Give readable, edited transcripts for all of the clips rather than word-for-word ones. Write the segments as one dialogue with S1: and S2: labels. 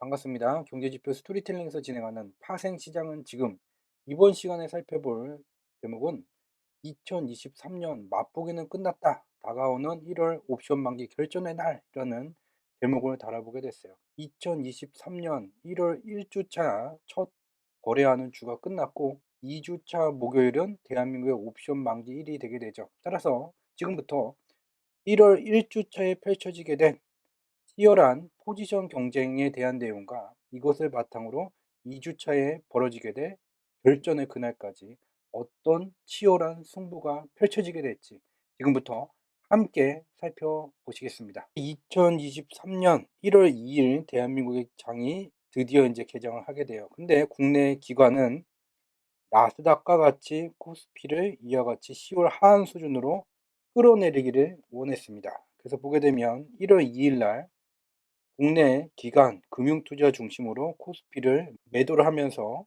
S1: 반갑습니다. 경제지표 스토리텔링에서 진행하는 파생시장은 지금 이번 시간에 살펴볼 제목은 2023년 맛보기는 끝났다. 다가오는 1월 옵션 만기 결전의 날이라는 제목을 달아보게 됐어요. 2023년 1월 1주차 첫 거래하는 주가 끝났고 2주차 목요일은 대한민국의 옵션 만기 일이 되게 되죠. 따라서 지금부터 1월 1주차에 펼쳐지게 된 치열한 포지션 경쟁에 대한 내용과 이것을 바탕으로 2주차에 벌어지게 될 결전의 그날까지 어떤 치열한 승부가 펼쳐지게 될지 지금부터 함께 살펴보시겠습니다. 2023년 1월 2일 대한민국의 장이 드디어 이제 개장을 하게 돼요. 근데 국내 기관은 나스닥과 같이 코스피를 이와 같이 10월 하한 수준으로 끌어내리기를 원했습니다. 그래서 보게 되면 1월 2일 날 국내 기관 금융투자 중심으로 코스피를 매도를 하면서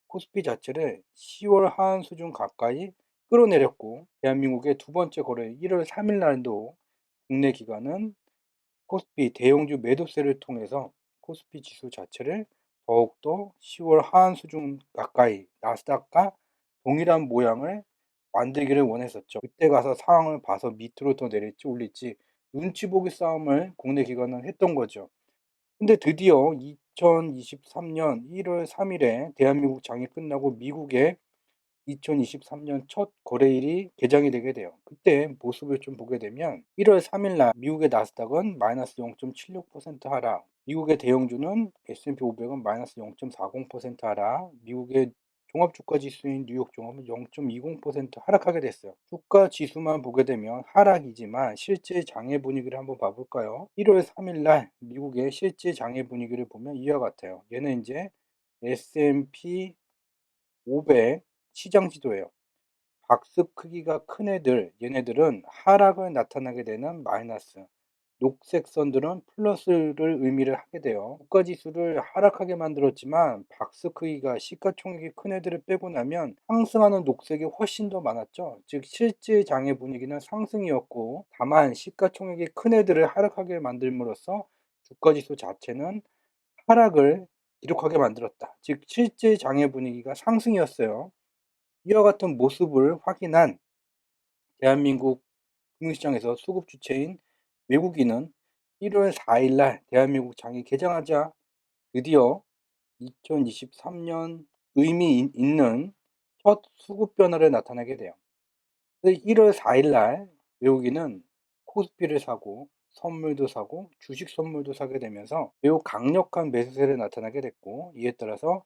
S1: 코스피 자체를 10월 하한 수준 가까이 끌어내렸고, 대한민국의 두 번째 거래 1월 3일 날도 국내 기관은 코스피 대형주 매도세를 통해서 코스피 지수 자체를 더욱더 10월 하한 수준 가까이 나스닥과 동일한 모양을 만들기를 원했었죠. 그때 가서 상황을 봐서 밑으로 더 내릴지 올릴지 눈치 보기 싸움을 국내 기관은 했던 거죠. 근데 드디어 2023년 1월 3일에 대한민국 장이 끝나고 미국의 2023년 첫 거래일이 개장이 되게 돼요. 그때 모습을 좀 보게 되면 1월 3일 날 미국의 나스닥은 마이너스 0.76% 하락, 미국의 대형주는 S&P 500은 마이너스 0.40% 하락, 미국의 종합주가 지수인 뉴욕 종합은 0.20% 하락하게 됐어요. 주가 지수만 보게 되면 하락이지만 실제 장의 분위기를 한번 봐볼까요? 1월 3일 날 미국의 실제 장의 분위기를 보면 이와 같아요. 얘는 이제 S&P 500 시장 지도예요. 박스 크기가 큰 애들, 얘네들은 하락을 나타나게 되는 마이너스, 녹색 선들은 플러스를 의미를 하게 돼요. 국가 지수를 하락하게 만들었지만 박스 크기가 시가총액이 큰 애들을 빼고 나면 상승하는 녹색이 훨씬 더 많았죠. 즉 실제 장의 분위기는 상승이었고, 다만 시가총액이 큰 애들을 하락하게 만들므로써 주가 지수 자체는 하락을 기록하게 만들었다. 즉 실제 장의 분위기가 상승이었어요. 이와 같은 모습을 확인한 대한민국 금융시장에서 수급 주체인 외국인은 1월 4일 날 대한민국 장이 개장하자 드디어 2023년 의미 있는 첫 수급 변화를 나타내게 돼요. 1월 4일 날 외국인은 코스피를 사고 선물도 사고 주식 선물도 사게 되면서 매우 강력한 매수세를 나타나게 됐고, 이에 따라서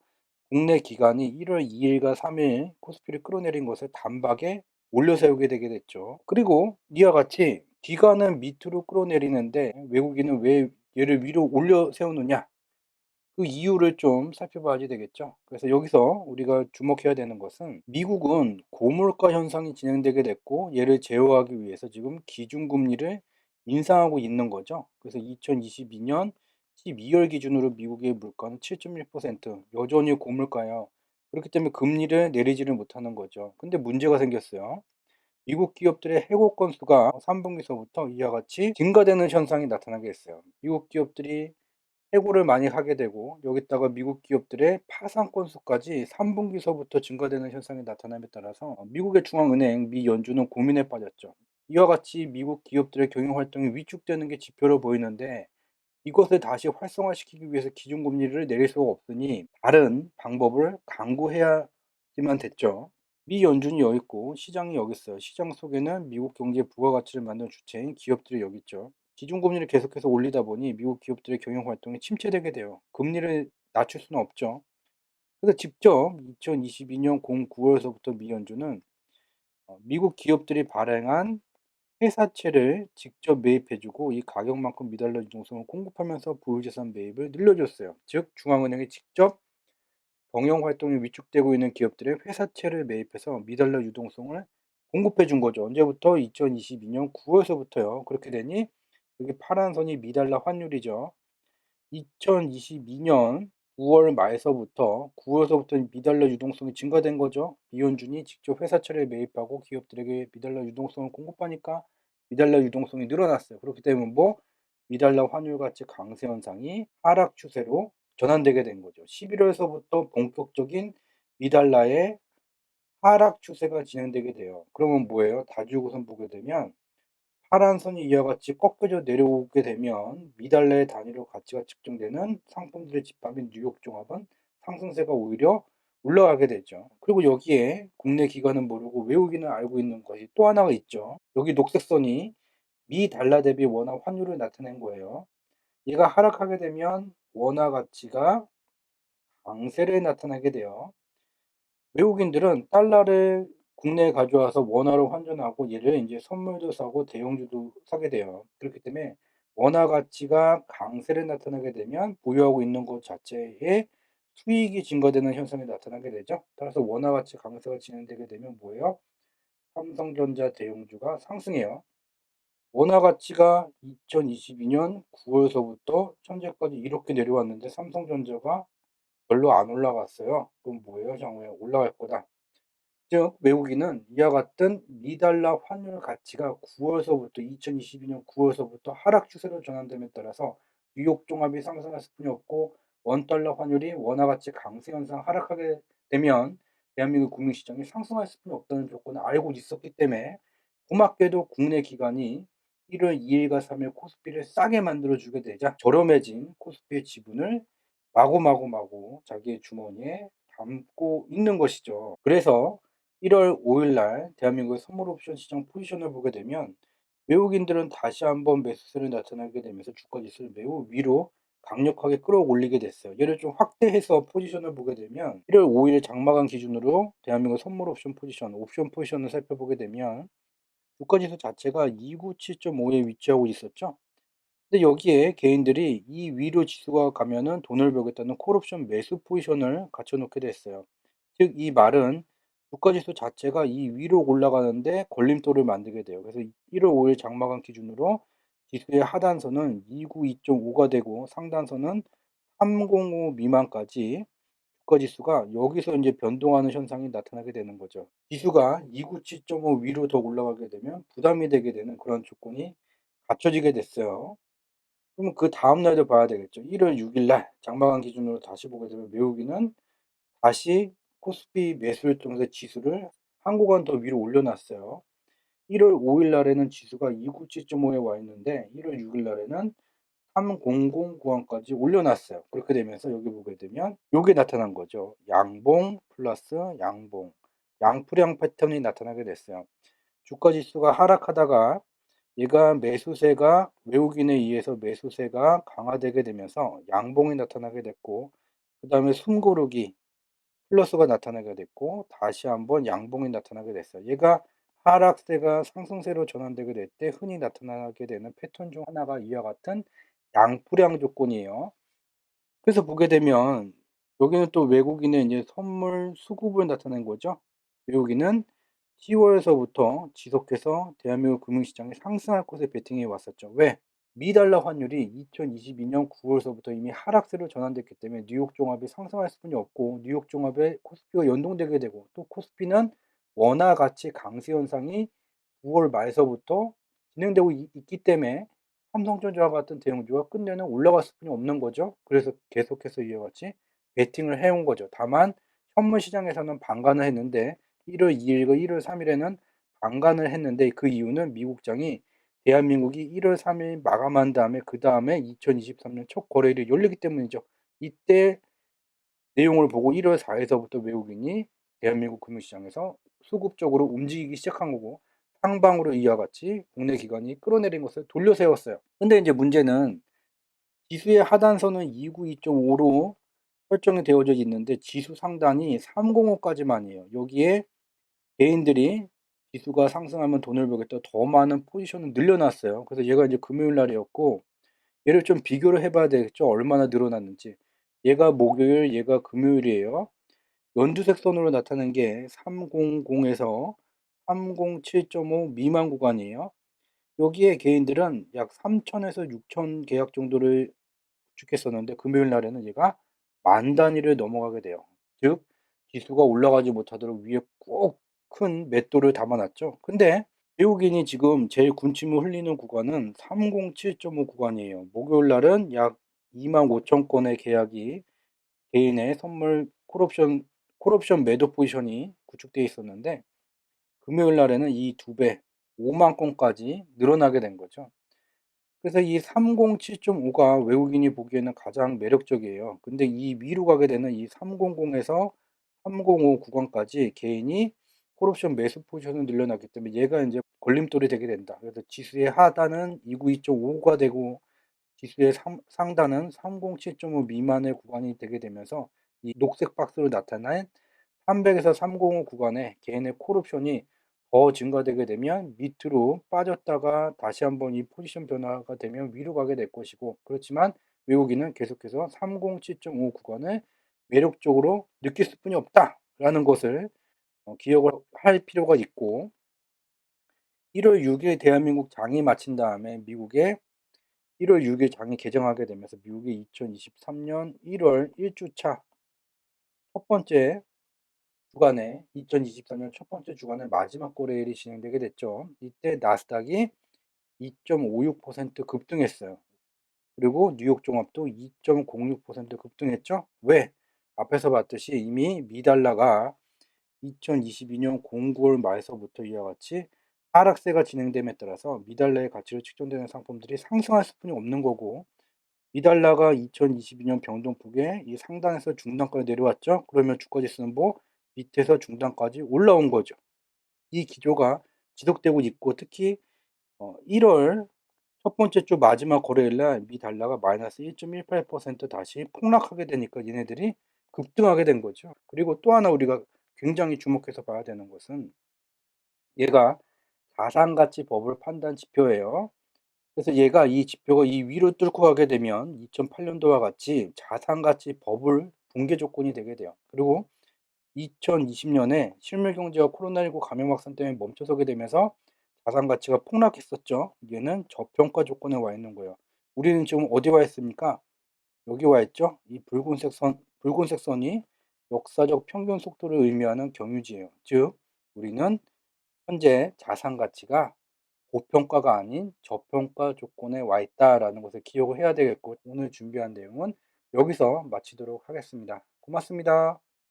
S1: 국내 기관이 1월 2일과 3일 코스피를 끌어내린 것을 단박에 올려세우게 되게 됐죠. 그리고 이와 같이 기관은 밑으로 끌어내리는데 외국인은 왜 얘를 위로 올려세우느냐, 그 이유를 좀 살펴봐야 되겠죠. 그래서 여기서 우리가 주목해야 되는 것은 미국은 고물가 현상이 진행되게 됐고, 얘를 제어하기 위해서 지금 기준금리를 인상하고 있는 거죠. 그래서 2022년 12월 기준으로 미국의 물가는 7.1%, 여전히 고물가예요. 그렇기 때문에 금리를 내리지를 못하는 거죠. 근데 문제가 생겼어요. 미국 기업들의 해고 건수가 3분기서부터 이와 같이 증가되는 현상이 나타나게 됐어요. 미국 기업들이 해고를 많이 하게 되고, 여기다가 미국 기업들의 파산 건수까지 3분기서부터 증가되는 현상이 나타남에 따라서 미국의 중앙은행, 미 연준은 고민에 빠졌죠. 이와 같이 미국 기업들의 경영 활동이 위축되는 게 지표로 보이는데, 이것을 다시 활성화시키기 위해서 기준금리를 내릴 수가 없으니 다른 방법을 강구해야지만 됐죠. 미 연준이 여기 있고 시장이 여기 있어요. 시장 속에는 미국 경제의 부가가치를 만드는 주체인 기업들이 여기 있죠. 기준금리를 계속해서 올리다 보니 미국 기업들의 경영 활동이 침체되게 돼요. 금리를 낮출 수는 없죠. 그래서 직접 2022년 9월서부터 미 연준은 미국 기업들이 발행한 회사채를 직접 매입해 주고 이 가격만큼 미달러 유동성을 공급하면서 보유자산 매입을 늘려줬어요. 즉 중앙은행이 직접 경영 활동이 위축되고 있는 기업들의 회사채를 매입해서 미달러 유동성을 공급해 준 거죠. 언제부터? 2022년 9월서부터요. 그렇게 되니 여기 파란 선이 미달러 환율이죠. 2022년 9월 말서부터 9월서부터 미달러 유동성이 증가된 거죠. 미연준이 직접 회사채를 매입하고 기업들에게 미달러 유동성을 공급하니까 미달러 유동성이 늘어났어요. 그렇기 때문에 뭐 미달러 환율 가치 강세 현상이 하락 추세로 전환되게 된 거죠. 11월서부터 본격적인 미달러의 하락 추세가 진행되게 돼요. 그러면 뭐예요? 다중우선 보게 되면 파란 선이 이와 같이 꺾여져 내려오게 되면 미달러의 단위로 가치가 측정되는 상품들의 집합인 뉴욕 종합은 상승세가 오히려 올라가게 되죠. 그리고 여기에 국내 기관은 모르고 외국인은 알고 있는 것이 또 하나가 있죠. 여기 녹색 선이 미 달러 대비 원화 환율을 나타낸 거예요. 얘가 하락하게 되면 원화 가치가 강세를 나타나게 돼요. 외국인들은 달러를 국내에 가져와서 원화로 환전하고 얘를 인제 선물도 사고 대형주도 사게 돼요. 그렇기 때문에 원화 가치가 강세를 나타나게 되면 보유하고 있는 것 자체에 수익이 증가되는 현상이 나타나게 되죠. 따라서 원화 가치 강세가 진행되게 되면 뭐예요? 삼성전자 대형주가 상승해요. 원화 가치가 2022년 9 월서부터 현재까지 이렇게 내려왔는데 삼성전자가 별로 안 올라갔어요. 그럼 뭐예요? 향후에 올라갈 거다. 즉 외국인은 이와 같은 미달러 환율 가치가 9 월서부터 2022년 9 월서부터 하락 추세로 전환됨에 따라서 뉴욕 종합이 상승할 수뿐이 없고 원달러 환율이 원화 가치 강세 현상 하락하게 되면 대한민국 금융시장이 상승할 수뿐이 없다는 조건을 알고 있었기 때문에 고맙게도 국내 기관이 1월 2 일과 3일 코스피를 싸게 만들어 주게 되자 저렴해진 코스피의 지분을 마구마구마구 자기의 주머니에 담고 있는 것이죠. 그래서 1월 5일날 대한민국의 선물 옵션 시장 포지션을 보게 되면 외국인들은 다시 한번 매수세를 나타나게 되면서 주가 지수를 매우 위로 강력하게 끌어올리게 됐어요. 얘를 좀 확대해서 포지션을 보게 되면 1월 5일 장마감 기준으로 대한민국 선물 옵션 포지션을 살펴보게 되면 주가 지수 자체가 297.5에 위치하고 있었죠. 근데 여기에 개인들이 이 위로 지수가 가면은 돈을 벌겠다는 콜옵션 매수 포지션을 갖춰 놓게 됐어요. 즉 이 말은 주가 지수 자체가 이 위로 올라가는데 걸림돌을 만들게 돼요. 그래서 1월 5일 장마감 기준으로 지수의 하단선은 292.5가 되고 상단선은 305 미만까지 주가 지수가 여기서 인제 변동하는 현상이 나타나게 되는 거죠. 지수가 297.5 위로 더 올라가게 되면 부담이 되게 되는 그런 조건이 갖춰지게 됐어요. 그러면 그다음 날도 봐야 되겠죠. 1월 6일날 장마감 기준으로 다시 보게 되면 외국인은 다시 코스피 매수를 통해서 지수를 한 구간 더 위로 올려놨어요. 1월 5일 날에는 지수가 297.5에 와 있는데 1월 6일 날에는 300 구간까지 올려놨어요. 그렇게 되면서 여기 보게 되면 요게 나타난 거죠. 양봉 플러스 양봉, 양풀양 패턴이 나타나게 됐어요. 주가 지수가 하락하다가 얘가 매수세가 외국인에 의해서 매수세가 강화되게 되면서 양봉이 나타나게 됐고 그다음에 숨고르기 플러스가 나타나게 됐고 다시 한번 양봉이 나타나게 됐어요. 얘가 하락세가 상승세로 전환되게 될 때 흔히 나타나게 되는 패턴 중 하나가 이와 같은 양풀양 조건이에요. 그래서 보게 되면 여기는 또 외국인의 이제 선물 수급을 나타낸 거죠. 외국인은 10 월서부터 지속해서 대한민국 금융시장이 상승할 것을 베팅해 왔었죠. 왜? 미달러 환율이 2022년 9 월서부터 이미 하락세로 전환됐기 때문에 뉴욕 종합이 상승할 수뿐이 없고 뉴욕 종합에 코스피가 연동되게 되고 또 코스피는 원화 가치 강세 현상이 9월 말서부터 진행되고 있기 때문에 삼성전자와 같은 대형주가 끝내는 올라갈 수뿐이 없는 거죠. 그래서 계속해서 이와 같이 베팅을 해온 거죠. 다만 현물 시장에서는 반간을 했는데 1월 2 일과 1월 3 일에는 반간을 했는데 그 이유는 미국장이 대한민국이 1월 3일 마감한 다음에 그다음에 2023년 첫 거래일이 열리기 때문이죠. 이때 내용을 보고 1월 4 일서부터 외국인이 대한민국 금융시장에서 수급적으로 움직이기 시작한 거고 상방으로 이와 같이 국내 기관이 끌어내린 것을 돌려 세웠어요. 근데 인제 문제는 지수의 하단선은 292.5로 설정이 되어져 있는데 지수 상단이 305 까지만이에요. 여기에 개인들이 지수가 상승하면 돈을 벌겠다 더 많은 포지션을 늘려 놨어요. 그래서 얘가 인제 금요일 날이었고 얘를 좀 비교를 해 봐야 되겠죠. 얼마나 늘어났는지. 얘가 목요일, 얘가 금요일이에요. 연두색 선으로 나타난 게 300 에서 307.5 미만 구간이에요. 여기에 개인들은 약 3,000 에서 6,000 계약 정도를 구축했었는데 금요일 날에는 얘가 만 단위를 넘어가게 돼요. 즉 지수가 올라가지 못하도록 위에 꼭 큰 맷돌을 담아 놨죠. 근데 외국인이 지금 제일 군침을 흘리는 구간은 307.5 구간이에요. 목요일 날은 약 25,000 건의 계약이 개인의 선물 콜옵션 매도 포지션이 구축돼 있었는데 금요일 날에는 이 2배 50,000 건까지 늘어나게 된 거죠. 그래서 이 307.5가 외국인이 보기에는 가장 매력적이에요. 근데 이 위로 가게 되는 이 300에서 305 구간까지 개인이 콜옵션 매수 포지션을 늘려놨기 때문에 얘가 인제 걸림돌이 되게 된다. 그래서 지수의 하단은 292.5가 되고 지수의 상단은 307.5 미만의 구간이 되게 되면서 이 녹색 박스로 나타낸 300에서 305 구간에 개인의 콜옵션이 더 증가되게 되면 밑으로 빠졌다가 다시 한번 이 포지션 변화가 되면 위로 가게 될 것이고, 그렇지만 외국인은 계속해서 307.5 구간을 매력적으로 느낄 수뿐이 없다라는 것을 기억을 할 필요가 있고, 1월 6일 대한민국 장이 마친 다음에 미국의 1월 6일 장이 개장하게 되면서 미국의 2023년 1월 1주차 첫 번째 주간에 2024년 첫 번째 주간의 마지막 거래일이 진행되게 됐죠. 이때 나스닥이 2.56% 급등했어요. 그리고 뉴욕 종합도 2.06% 급등했죠. 왜? 앞에서 봤듯이 이미 미달러가 2022년 09월 말서부터 이와 같이 하락세가 진행됨에 따라서 미달러의 가치로 측정되는 상품들이 상승할 수뿐이 없는 거고, 미달러가 2022년 변동폭에 이 상단에서 중단까지 내려왔죠. 그러면 주가 지수는 뭐 밑에서 중단까지 올라온 거죠. 이 기조가 지속되고 있고, 특히 1월 첫 번째 주 마지막 거래일 날 미 달러가 마이너스 1.18% 다시 폭락하게 되니까 얘네들이 급등하게 된 거죠. 그리고 또 하나 우리가 굉장히 주목해서 봐야 되는 것은 얘가 자산가치 버블 판단 지표예요. 그래서 얘가 이 지표가 이 위로 뚫고 가게 되면 2008년도와 같이 자산가치 버블 붕괴 조건이 되게 돼요. 그리고 2020년에 실물 경제가 코로나19 감염 확산 때문에 멈춰서게 되면서 자산 가치가 폭락했었죠. 얘는 저평가 조건에 와 있는 거예요. 우리는 지금 어디 와 있습니까? 여기 와 있죠. 이 붉은색 선이 역사적 평균 속도를 의미하는 경유지예요. 즉, 우리는 현재 자산 가치가 고평가가 아닌 저평가 조건에 와 있다라는 것을 기억을 해야 되겠고, 오늘 준비한 내용은 여기서 마치도록 하겠습니다. 고맙습니다.